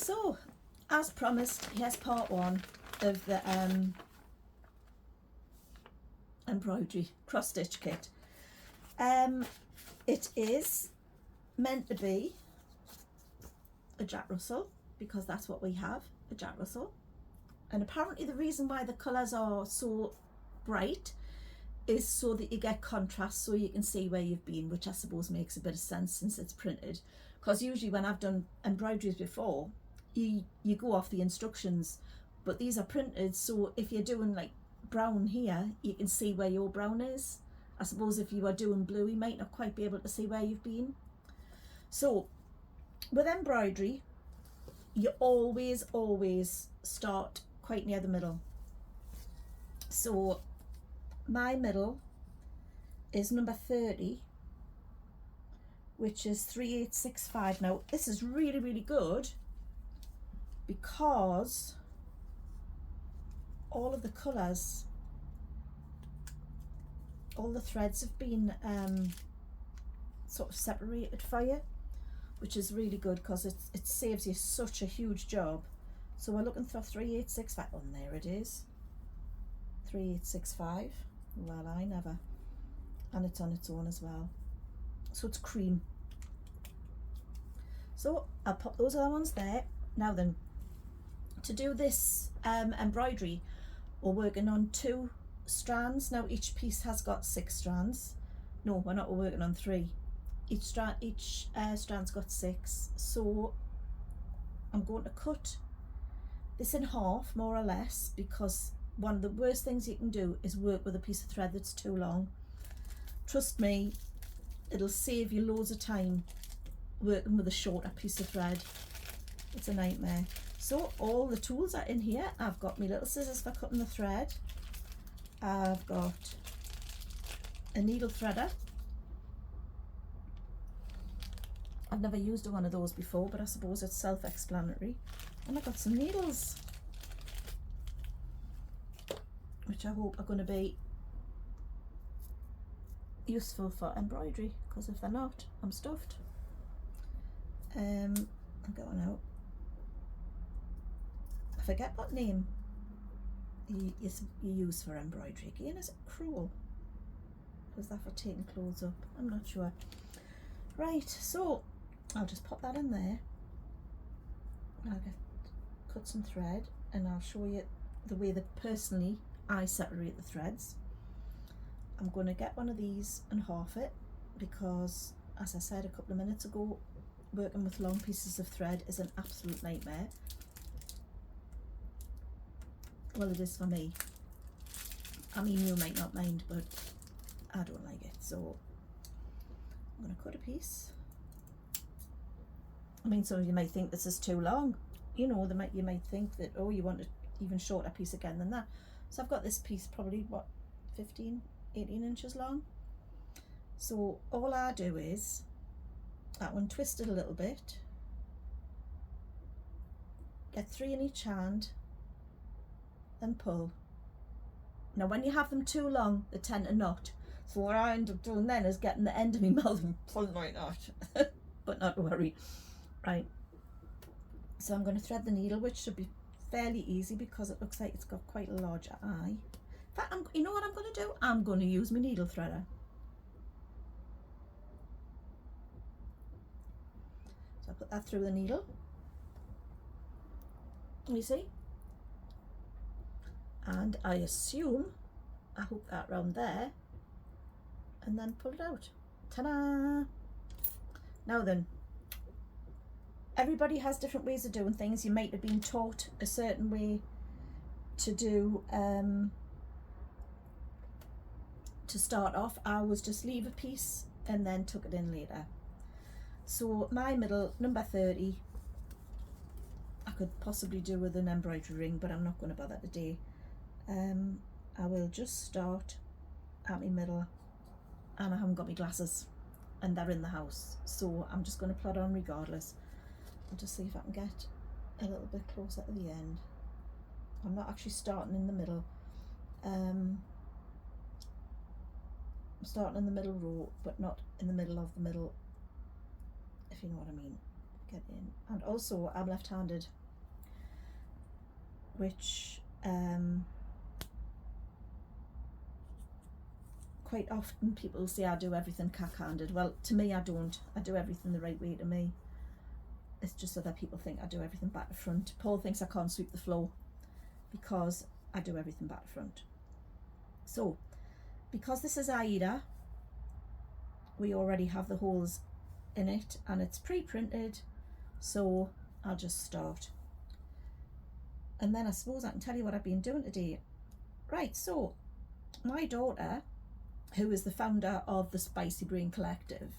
So, as promised, here's part one of the embroidery cross stitch kit. It is meant to be a Jack Russell because that's what we have, a Jack Russell. And apparently the reason why the colours are so bright is so that you get contrast, so you can see where you've been, which I suppose makes a bit of sense since it's printed. Because usually when I've done embroideries before, you go off the instructions, but these are printed, so if you're doing like brown here, you can see where your brown is. I suppose if you are doing blue, you might not quite be able to see where you've been. So with embroidery, you always start quite near the middle. So my middle is number 30, which is 3865. Now this is really good because all of the colours, all the threads have been sort of separated for you, which is really good because it saves you such a huge job. So we're looking for 3865. Oh, there it is, 3865. Well, I never. And it's on its own as well, so it's cream. So I'll pop those other ones there. Now then, to do this embroidery, we're working on 2 strands. Now each piece has got 6 strands. No, we're not, we're working on 3. Each strand's got 6. So I'm going to cut this in half, more or less, because one of the worst things you can do is work with a piece of thread that's too long. Trust me, it'll save you loads of time working with a shorter piece of thread. It's a nightmare. So all the tools are in here. I've got my little scissors for cutting the thread. I've got a needle threader. I've never used one of those before, but I suppose it's self-explanatory. And I've got some needles, which I hope are going to be useful for embroidery, because if they're not, I'm stuffed. I'm going out. I forget what name you use for embroidery again. Is it crewel? Is that for taking clothes up? I'm not sure. Right, so I'll just pop that in there. I'll cut some thread and I'll show you the way that personally I separate the threads. I'm going to get one of these and half it because, as I said a couple of minutes ago, working with long pieces of thread is an absolute nightmare. Well, it is for me. I mean, you might not mind, but I don't like it. So I'm going to cut a piece. I mean, some of you might think this is too long. You know, you might think that, oh, you want an even shorter piece again than that. So I've got this piece probably, what, 15, 18 inches long. So all I do is, that one twist it a little bit, get 3 in each hand, and pull. Now when you have them too long, they tend to knot. So what I end up doing then is getting the end of my mouth and pulling like that. But not to worry. Right. So I'm going to thread the needle, which should be fairly easy because it looks like it's got quite a large eye. In fact, you know what I'm going to do? I'm going to use my needle threader. So I put that through the needle. You see? And I assume I hook that round there and then pull it out. Ta-da! Now then, everybody has different ways of doing things. You might have been taught a certain way to do, to start off. I was just leave a piece and then tuck it in later. So my middle, number 30, I could possibly do with an embroidery ring, but I'm not going to bother today. I will just start at my middle, and I haven't got my glasses and they're in the house, so I'm just going to plod on regardless. I'll just see if I can get a little bit closer to the end. I'm not actually starting in the middle. I'm starting in the middle row, but not in the middle of the middle, if you know what I mean. get in. And also I'm left-handed, which quite often people say I do everything cack-handed. Well, to me I don't. I do everything the right way to me. It's just other people think I do everything back to front. Paul thinks I can't sweep the floor because I do everything back to front. So, because this is Aida, we already have the holes in it and it's pre-printed, so I'll just start. And then I suppose I can tell you what I've been doing today. Right, so my daughter, who is the founder of the Spicy Brain Collective,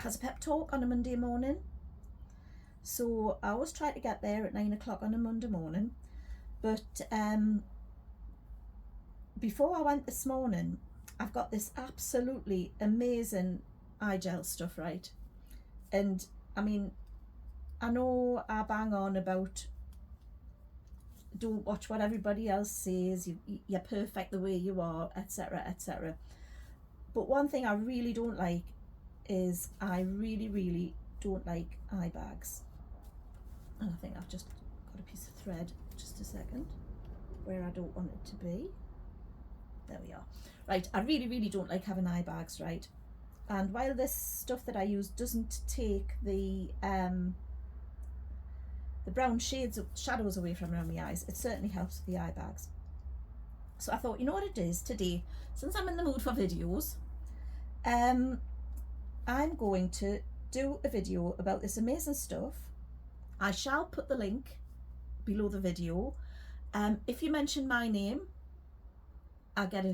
has a pep talk on a Monday morning. So I always try to get there at 9 o'clock on a Monday morning. But before I went this morning, I've got this absolutely amazing eye gel stuff, right? And I mean, I know I bang on about don't watch what everybody else says, you're perfect the way you are, etc, etc. But one thing I really don't like is I really don't like eye bags. And I think I've just got a piece of thread, just a second, where I don't want it to be. There we are. Right, I really don't like having eye bags, right? And while this stuff that I use doesn't take the brown shadows away from around my eyes, it certainly helps with the eye bags. So I thought, you know what it is today, since I'm in the mood for videos, I'm going to do a video about this amazing stuff. I shall put the link below the video. If you mention my name, I'll get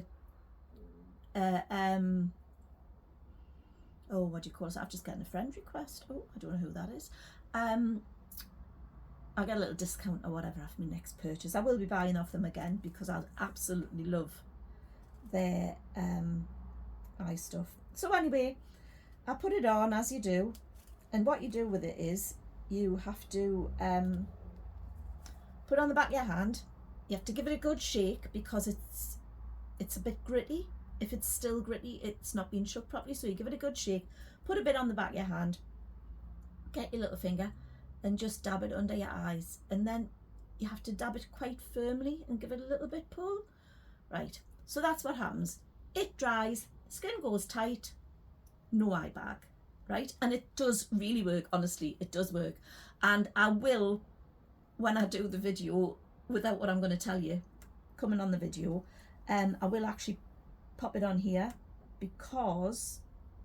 oh, what do you call it? I've just gotten a friend request. Oh, I don't know who that is. I'll get a little discount or whatever after my next purchase. I will be buying off them again because I absolutely love their eye stuff. So anyway, I put it on as you do, and what you do with it is you have to put it on the back of your hand. You have to give it a good shake because it's a bit gritty. If it's still gritty, it's not been shook properly, so you give it a good shake, put a bit on the back of your hand, get your little finger and just dab it under your eyes, and then you have to dab it quite firmly and give it a little bit pull. Right, so that's what happens. It dries, skin goes tight, no eye bag, right? And it does really work, honestly, it does work. And I will, when I do the video, without what I'm going to tell you coming on the video, I will actually pop it on here because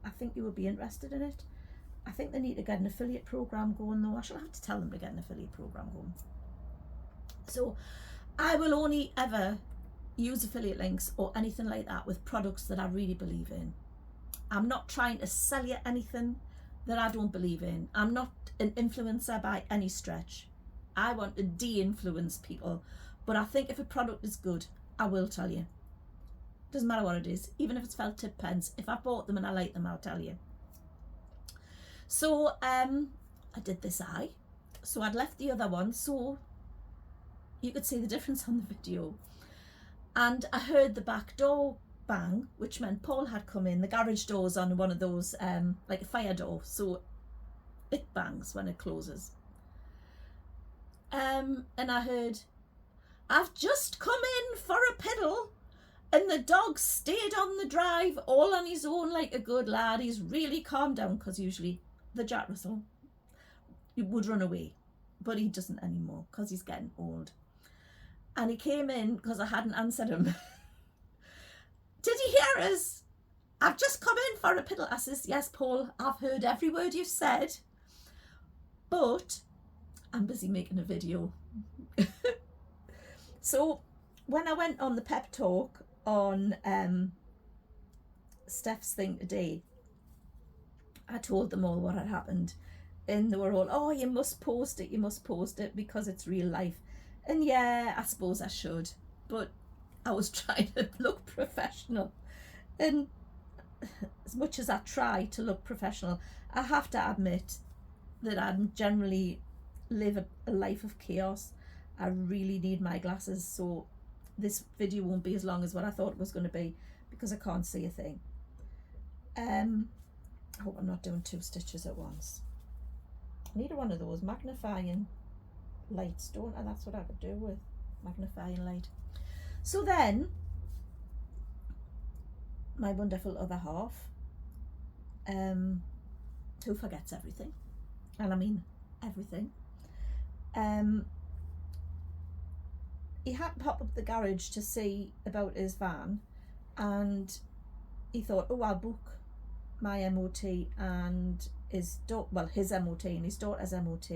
I think you will be interested in it. I think they need to get an affiliate program going though. I shall have to tell them to get an affiliate program going. So I will only ever use affiliate links or anything like that with products that I really believe in. I'm not trying to sell you anything that I don't believe in. I'm not an influencer by any stretch. I want to de-influence people, but I think if a product is good, I will tell you. Doesn't matter what it is, even if it's felt tip pens. If I bought them and I like them, I'll tell you. So I did this eye. So I'd left the other one so you could see the difference on the video. And I heard the back door bang, which meant Paul had come in. The garage door's on one of those, like a fire door, so it bangs when it closes. And I heard, "I've just come in for a piddle." And the dog stayed on the drive all on his own like a good lad. He's really calmed down, because usually the Jack Russell, he would run away, but he doesn't anymore because he's getting old. And he came in because I hadn't answered him. "Did you hear us? I've just come in for a piddle." I says, "Yes, Paul, I've heard every word you've said, but I'm busy making a video." So when I went on the pep talk on Steph's thing today, I told them all what had happened, and they were all, "Oh, you must post it, you must post it because it's real life." And yeah, I suppose I should, but I was trying to look professional, and as much as I try to look professional, I have to admit that I generally live a life of chaos. I really need my glasses, so this video won't be as long as what I thought it was going to be because I can't see a thing. I hope I'm not doing 2 stitches at once. I needed one of those magnifying lights, don't I? That's what I could do with magnifying light. So then my wonderful other half, who forgets everything, and I mean everything, he had to pop up the garage to see about his van, and he thought, oh, I'll book my MOT and his MOT and his daughter's MOT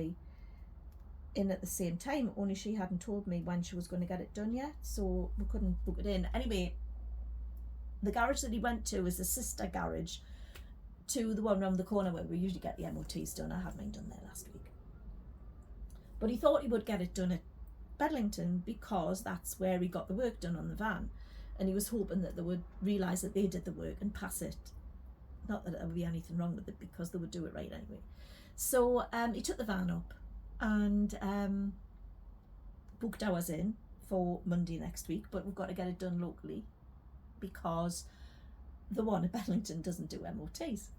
in at the same time, only she hadn't told me when she was going to get it done yet, so we couldn't book it in. Anyway, the garage that he went to is a sister garage to the one round the corner where we usually get the MOTs done. I had mine done there last week. But he thought he would get it done at Bedlington because that's where he got the work done on the van. And he was hoping that they would realise that they did the work and pass it. Not that there would be anything wrong with it, because they would do it right anyway. So he took the van up and booked ours in for Monday next week, but we've got to get it done locally because the one at Bedlington doesn't do MOTs.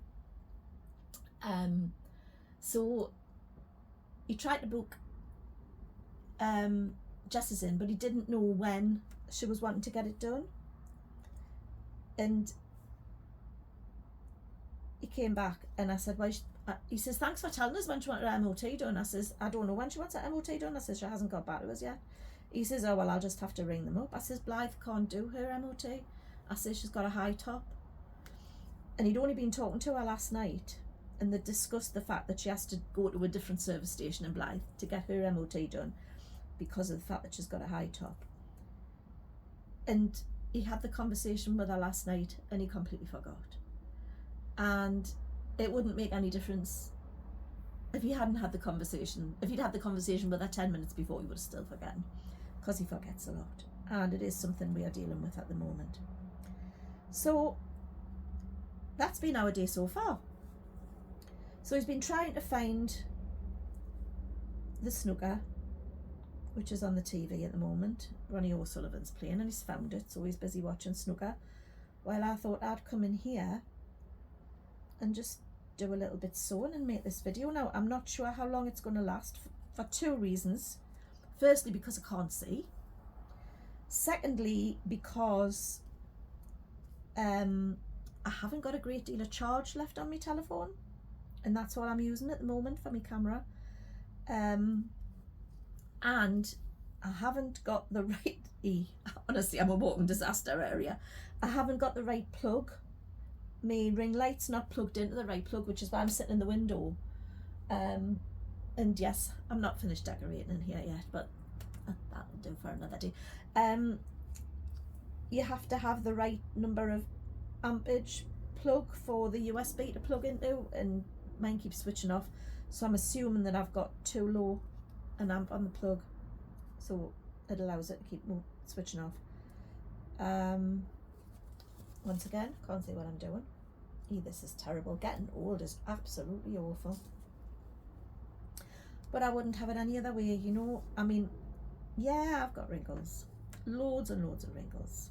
So he tried to book Jess's in, but he didn't know when she was wanting to get it done. And he came back and I said, well, he says, thanks for telling us when she wanted her MOT done. I says, I don't know when she wants her MOT done. I says, she hasn't got back to us yet. He says, oh, well, I'll just have to ring them up. I says, Blythe can't do her MOT. I says, she's got a high top. And he'd only been talking to her last night, and they discussed the fact that she has to go to a different service station in Blythe to get her MOT done because of the fact that she's got a high top. And he had the conversation with her last night and he completely forgot. And it wouldn't make any difference if he hadn't had the conversation. If he'd had the conversation with her 10 minutes before, he would have still forgotten, because he forgets a lot. And it is something we are dealing with at the moment. So that's been our day so far. So he's been trying to find the snooker, which is on the TV at the moment. Ronnie O'Sullivan's playing and he's found it, so he's busy watching snooker. While I thought I'd come in here and just do a little bit sewing and make this video. Now, I'm not sure how long it's going to last for two reasons. Firstly, because I can't see. Secondly, because I haven't got a great deal of charge left on my telephone, and that's what I'm using at the moment for my camera. And I haven't got the right, honestly, I'm a walking disaster area. I haven't got the right plug. My ring light's not plugged into the right plug, which is why I'm sitting in the window. And yes, I'm not finished decorating in here yet, but that'll do for another day. You have to have the right number of ampage plug for the USB to plug into, and mine keeps switching off, so I'm assuming that I've got too low an amp on the plug, so it allows it to keep switching off. Once again, can't see what I'm doing. This is terrible. Getting old is absolutely awful, but I wouldn't have it any other way, you know. I mean, yeah, I've got wrinkles, loads and loads of wrinkles.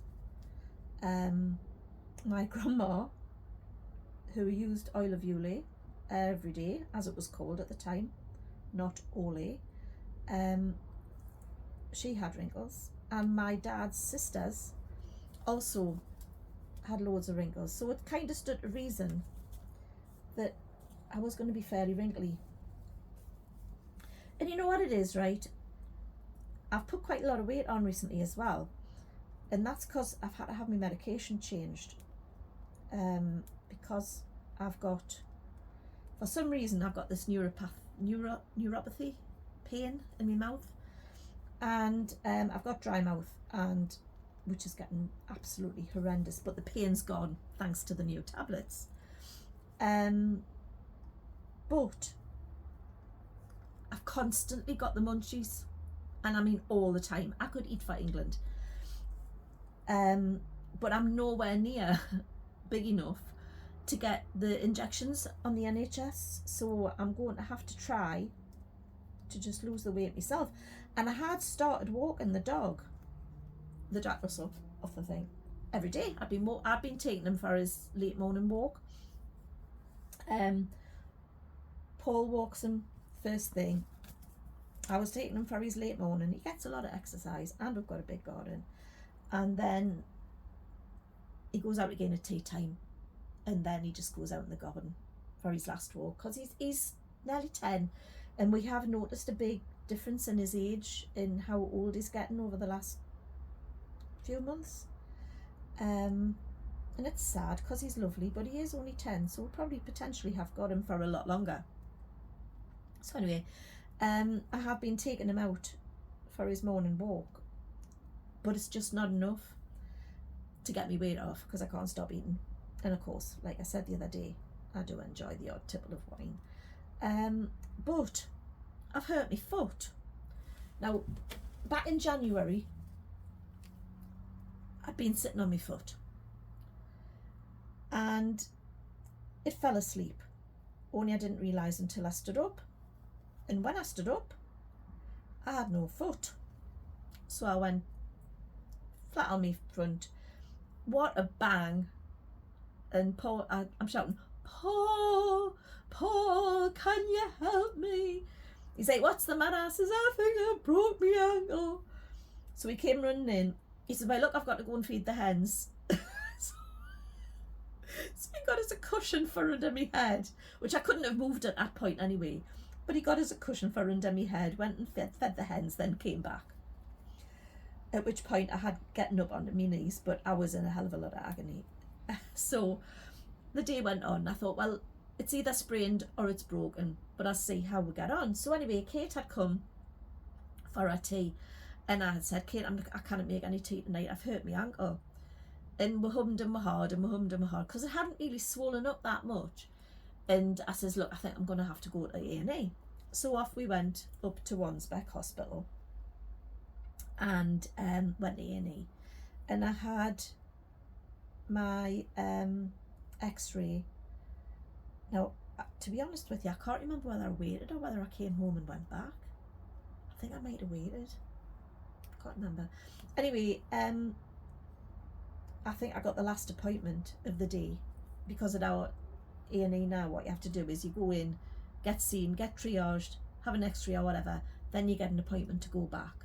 My grandma, who used oil of Ulay every day, as it was called at the time, not Olay, she had wrinkles, and my dad's sisters also had loads of wrinkles, so it kind of stood to reason that I was going to be fairly wrinkly. And you know what it is, right? I've put quite a lot of weight on recently as well, and that's because I've had to have my medication changed, because I've got, for some reason, I've got this neuropathy pain in my mouth, and I've got dry mouth, and which is getting absolutely horrendous, but the pain's gone thanks to the new tablets. But I've constantly got the munchies, and I mean all the time. I could eat for England, but I'm nowhere near big enough to get the injections on the NHS, so I'm going to have to try to just lose the weight myself. And I had started walking the dog, the Jack Russell, off the thing, every day. I've been taking him for his late morning walk. Paul walks him first thing, I was taking him for his late morning. He gets a lot of exercise and we've got a big garden. And then he goes out again at tea time, and then he just goes out in the garden for his last walk, because he's nearly 10, and we have noticed a big difference in his age, in how old he's getting over the last few months. And it's sad because he's lovely, but he is only 10, so we'll probably potentially have got him for a lot longer. So anyway, I have been taking him out for his morning walk, but it's just not enough to get me weight off, because I can't stop eating. And of course, like I said the other day, I do enjoy the odd tipple of wine. But I've hurt my foot. Now, back in January, I'd been sitting on my foot and it fell asleep. Only I didn't realise until I stood up. And when I stood up, I had no foot. So I went flat on my front. What a bang. And Paul, I'm shouting, Paul, can you help me? He's like, what's the matter? I says, I think I broke my ankle. So he came running in. He said, well, look, I've got to go and feed the hens. So he got us a cushion for under my head, which I couldn't have moved at that point anyway. But he got us a cushion for under my head, went and fed the hens, then came back. At which point I had getting up onto my knees, but I was in a hell of a lot of agony. So the day went on. I thought, well, it's either sprained or it's broken, but I'll see how we get on. So anyway, Kate had come for her tea, and I had said, Kate, I can't make any tea tonight, I've hurt my ankle. And we hummed and we hard because it hadn't really swollen up that much. And I says, look, I think I'm going to have to go to A&E. So off we went up to Wansbeck Hospital and went to A&E. And I had my x-ray. Now, to be honest with you, I can't remember whether I waited or whether I came home and went back. I think I might have waited. I can't remember. Anyway, I think I got the last appointment of the day, because at our A&E now, what you have to do is you go in, get seen, get triaged, have an x-ray or whatever, then you get an appointment to go back.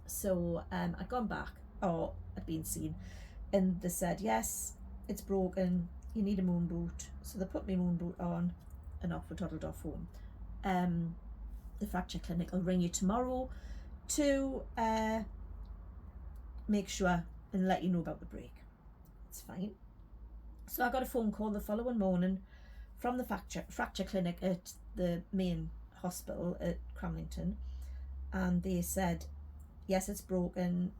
So I'd gone back, or I'd been seen, and they said, yes, it's broken, you need a moon boot. So they put my moon boot on, and off we toddled off home. The fracture clinic will ring you tomorrow to make sure and let you know about the break. It's fine. So I got a phone call the following morning from the fracture clinic at the main hospital at Cramlington, and they said, yes, it's broken,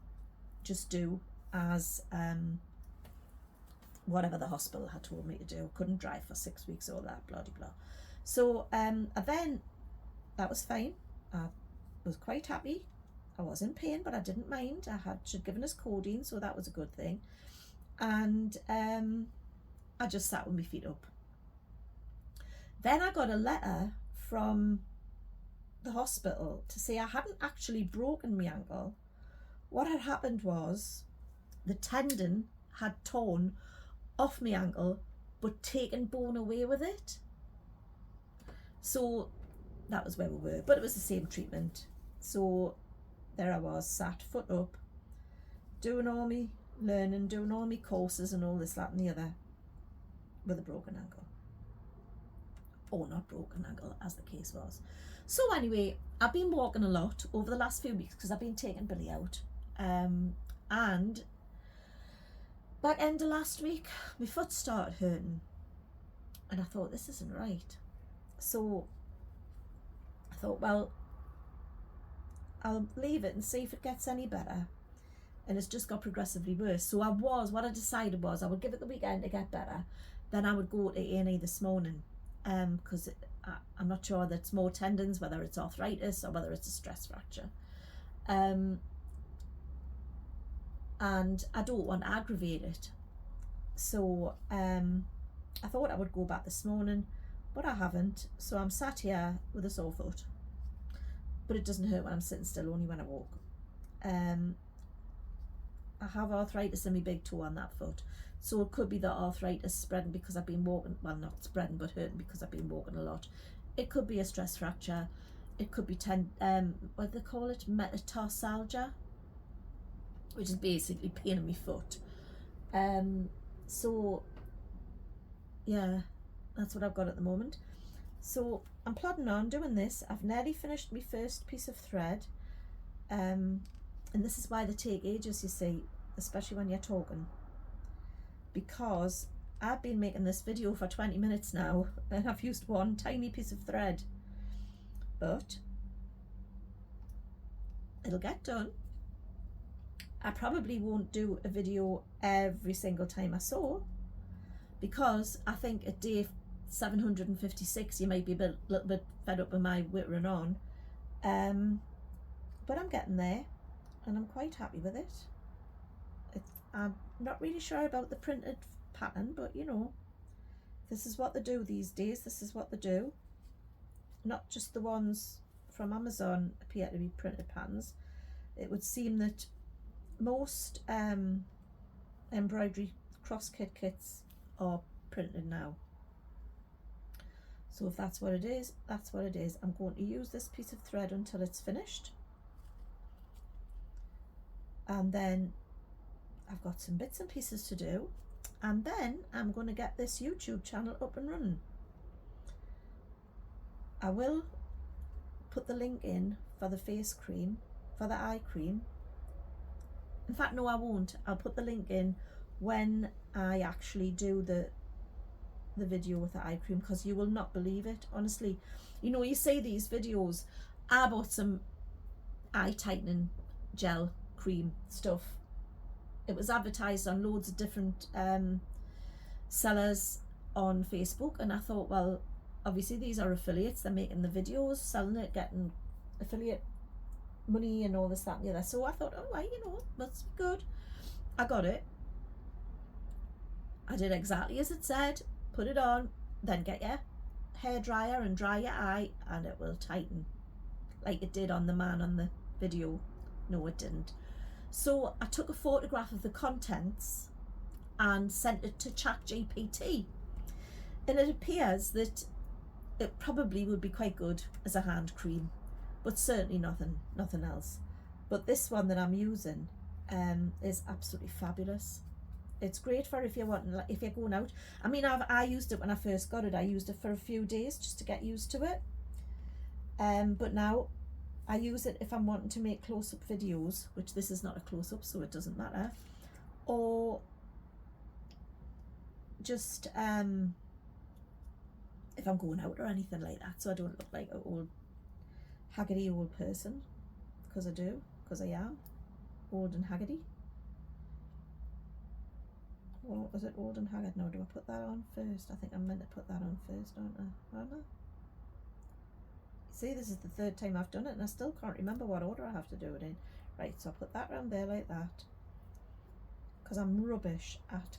just do as whatever the hospital had told me to do. Couldn't drive for 6 weeks, all that, blah, blah, blah. So then that was fine. I was quite happy. I was in pain, but I didn't mind. She'd given us codeine, so that was a good thing. And I just sat with my feet up. Then I got a letter from the hospital to say I hadn't actually broken my ankle. What had happened was the tendon had torn off my ankle, but taken bone away with it. So that was where we were, but it was the same treatment. So there I was, sat, foot up, doing all my learning, doing all my courses and all this, that and the other, with a broken ankle. Or not broken ankle, as the case was. So anyway, I've been walking a lot over the last few weeks because I've been taking Billy out. And back end of last week, my foot started hurting. And I thought, this isn't right. So I thought, well, I'll leave it and see if it gets any better. And it's just got progressively worse. So what I decided was I would give it the weekend to get better. Then I would go to A&E this morning, because I'm not sure that it's more tendons, whether it's arthritis or whether it's a stress fracture. And I don't want to aggravate it. So I thought I would go back this morning, but I haven't. So I'm sat here with a sore foot. But it doesn't hurt when I'm sitting still, only when I walk. I have arthritis in my big toe on that foot. So it could be the arthritis spreading because I've been walking, well, not spreading, but hurting because I've been walking a lot. It could be a stress fracture. it could be what do they call it, metatarsalgia, which is basically pain in my foot. So yeah, that's what I've got at the moment. So I'm plodding on doing this. I've nearly finished my first piece of thread, and this is why they take ages, you see, especially when you're talking, because I've been making this video for 20 minutes now and I've used one tiny piece of thread, but it'll get done. I probably won't do a video every single time I sew, because I think at day 756 you might be a little bit fed up with my whittering on, but I'm getting there and I'm quite happy with it. I'm not really sure about the printed pattern, but you know, this is what they do these days. This is what they do. Not just the ones from Amazon appear to be printed patterns. It would seem that most embroidery cross kits are printed now. So if that's what it is, that's what it is. I'm going to use this piece of thread until it's finished, and then I've got some bits and pieces to do, and then I'm going to get this YouTube channel up and running. I will put the link in for the face cream, for the eye cream. In fact, no, I won't. I'll put the link in when I actually do the video with the eye cream, because you will not believe it, honestly. You know, you see these videos. I bought some eye tightening gel cream stuff. It was advertised on loads of different sellers on Facebook, and I thought, well, obviously these are affiliates, they're making the videos, selling it, getting affiliate money and all this, that and the other. So I thought, oh, well, you know, that's good. I got it. I did exactly as it said. Put it on, then get your hair dryer and dry your eye, and it will tighten like it did on the man on the video. No, it didn't. So I took a photograph of the contents and sent it to ChatGPT, and it appears that it probably would be quite good as a hand cream, but certainly nothing else. But this one that I'm using is absolutely fabulous. It's great for if you're going out. I mean, I used it when I first got it. I used it for a few days just to get used to it. But now I use it if I'm wanting to make close-up videos, which this is not a close-up, so it doesn't matter. Or just if I'm going out or anything like that, so I don't look like an old haggardy old person, because I am old and haggardy. Or is it old and haggard? No, do I put that on first? I think I'm meant to put that on first, aren't I? See, this is the third time I've done it and I still can't remember what order I have to do it in. Right, so I'll put that around there like that, because I'm rubbish at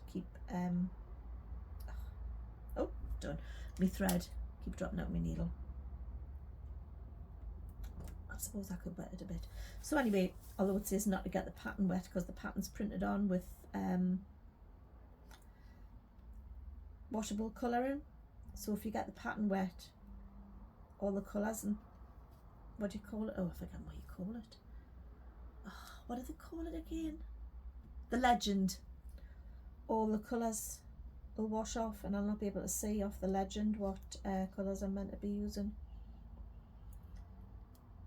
oh, done. My thread, keep dropping out my needle. I suppose I could wet it a bit. So anyway, although it says not to get the pattern wet because the pattern's printed on with washable colouring, so if you get the pattern wet, all the colours and what do you call it? Oh, I forget what you call it. Oh, what do they call it again? The legend. All the colours will wash off, and I'll not be able to see off the legend what colours I'm meant to be using.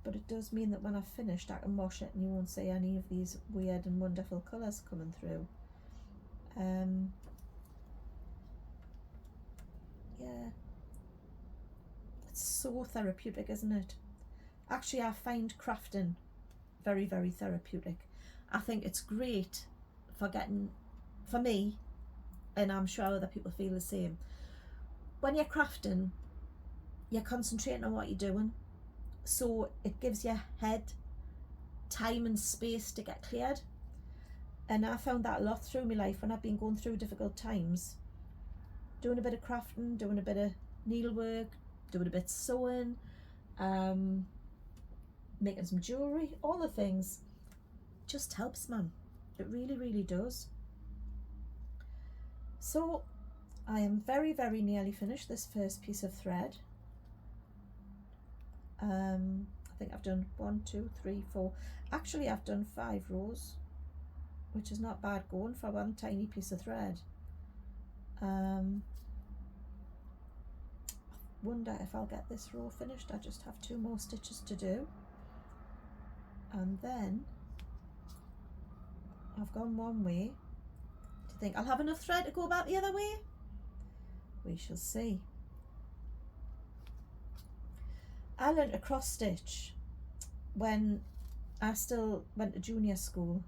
But it does mean that when I've finished, I can wash it and you won't see any of these weird and wonderful colours coming through. Yeah, it's so therapeutic, isn't it? Actually, I find crafting very, very therapeutic. I think it's great for me, and I'm sure other people feel the same. When you're crafting, you're concentrating on what you're doing, so it gives your head time and space to get cleared. And I found that a lot through my life when I've been going through difficult times. Doing a bit of crafting, doing a bit of needlework, doing a bit of sewing, making some jewellery, all the things just helps, man. It really, really does. So I am very, very nearly finished this first piece of thread. I think I've done 1, 2, 3, 4. Actually, I've done 5 rows, which is not bad going for one tiny piece of thread. Wonder if I'll get this row finished. I just have 2 more stitches to do, and then I've gone one way. Do you think I'll have enough thread to go back the other way? We shall see. I learned a cross stitch when I still went to junior school,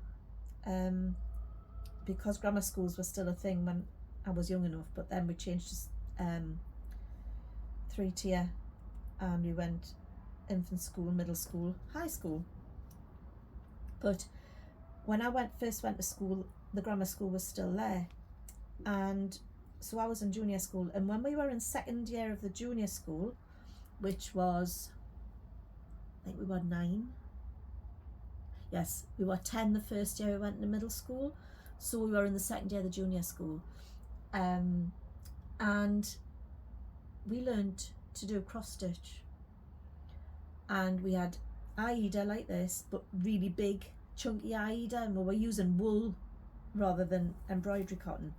because grammar schools were still a thing when I was young enough, but then we changed to 3-tier, and we went infant school, middle school, high school. But when I first went to school, the grammar school was still there, and so I was in junior school. And when we were in 2nd year of the junior school, which was, I think we were 9. Yes, we were 10 the first year we went into middle school, so we were in the 2nd year of the junior school, and we learned to do cross stitch, and we had Aida like this, but really big chunky Aida, and we were using wool rather than embroidery cotton.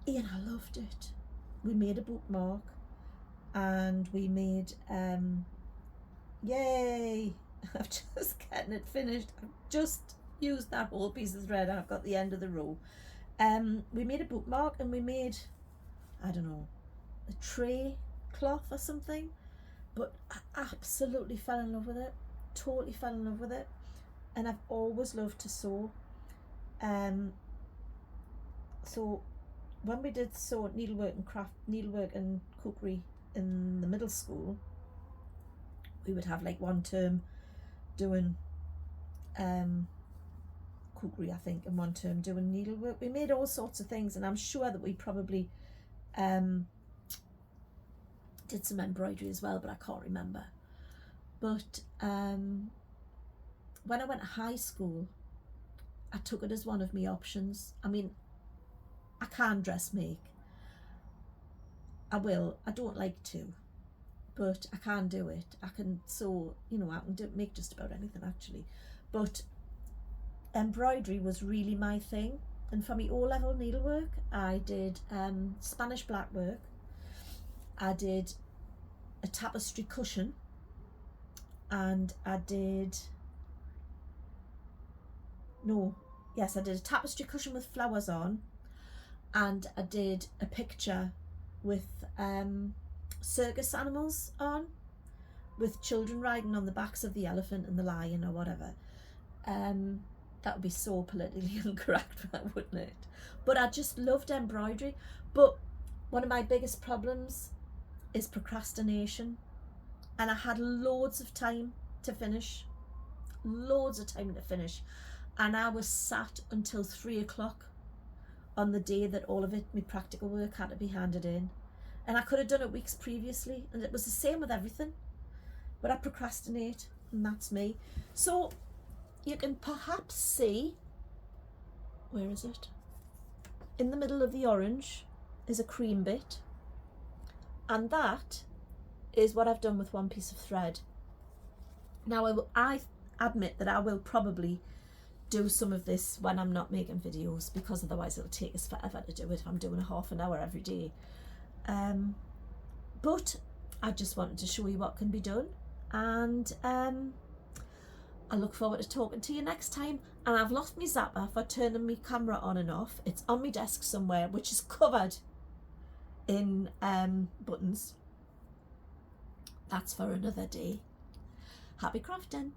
And I loved it. We made a bookmark, and we made yay, I'm just getting it finished. I've just used that whole piece of thread and I've got the end of the row. We made a bookmark, and we made, I don't know, a tray cloth or something, but I absolutely fell in love with it, totally fell in love with it. And I've always loved to sew. So when we did sew needlework and cookery in the middle school, we would have like one term doing cookery, I think, and one term doing needlework. We made all sorts of things, and I'm sure that we probably did some embroidery as well, but I can't remember. But when I went to high school, I took it as one of my options. I mean, I can dress make. I will. I don't like to, but I can do it. I can sew, you know, I can make just about anything actually. But embroidery was really my thing. And for my O-level needlework, I did Spanish black work. I did a tapestry cushion, and I did I did a tapestry cushion with flowers on, and I did a picture with circus animals on, with children riding on the backs of the elephant and the lion or whatever. That would be so politically incorrect, wouldn't it? But I just loved embroidery. But one of my biggest problems is procrastination, and I had loads of time to finish, and I was sat until 3 o'clock on the day that all of it, my practical work, had to be handed in. And I could have done it weeks previously, and it was the same with everything, but I procrastinate, and that's me. So you can perhaps see, where is it? In the middle of the orange is a cream bit, and that is what I've done with one piece of thread. Now I admit that I will probably do some of this when I'm not making videos, because otherwise it'll take us forever to do it if I'm doing a half an hour every day. But I just wanted to show you what can be done, and I look forward to talking to you next time. And I've lost my zapper for turning my camera on and off. It's on my desk somewhere, which is covered in buttons. That's for another day. Happy crafting.